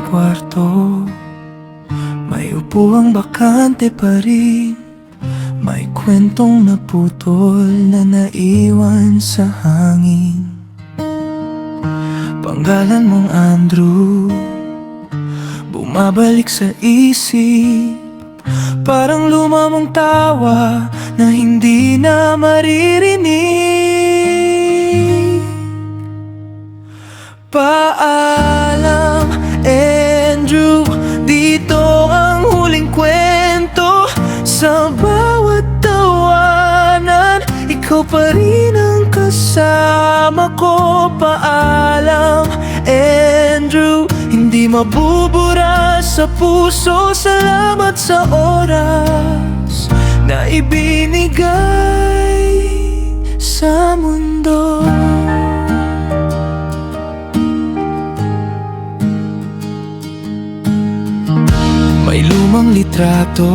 kwarto, may upuang bakante pa rin. May kwentong naputol na naiwan sa hangin. Panggalan mong Andrew, bumabalik sa isip. Parang lumamang tawa na hindi na maririnig. Paalam, Andrew, dito ang huling kwento. Sa bawat tawanan, ikaw pa rin ang kasama ko. Paalam, Andrew, hindi mabubura sa puso. Salamat sa oras na ibinigay sa mundo. May lumang litrato,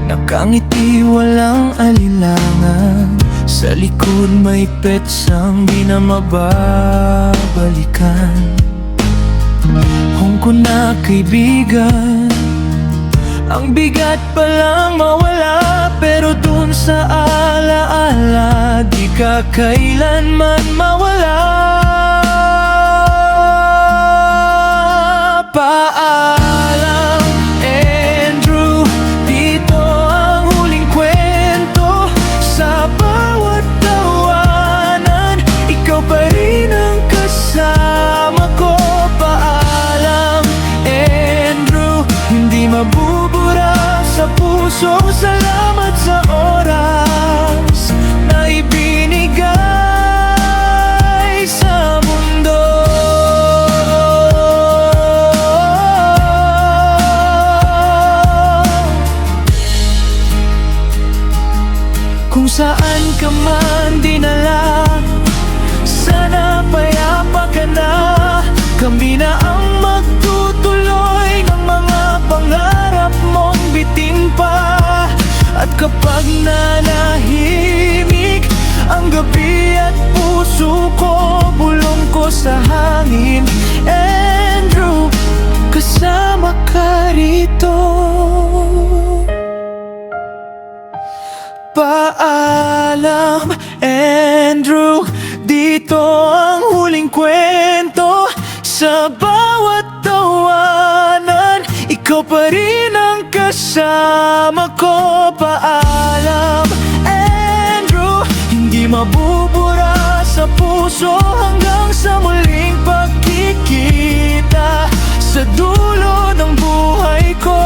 nakangiti walang alinlangan. Sa likod may petsang di na mababalikan. Hong ko na kaibigan, ang bigat palang mawala. Pero dun sa alaala, di ka kailanman mawala. Paalam, Andrew, dito ang huling kwento. Sa bawat tawanan, ikaw pa rin ang kasama ko. Paalam, Andrew, hindi mabubura sa puso. Salamat sa oras na ibinigay sa mundo. Kung saan ka man dinala, sana payapa ka na. Kami na ang magtutuloy ng mga pangarap mong bitin pa. At kapag nanahimik ang gabi at puso ko, bulong ko sa hangin, Andrew, kasama ka rito. Paalam, Andrew, dito ang huling kwento. Sa bawat tawanan, ikaw pa rin ang kasama ko. Paalam, Andrew, hindi mabubura sa puso. Hanggang sa muling pagkikita sa dulo ng buhay ko.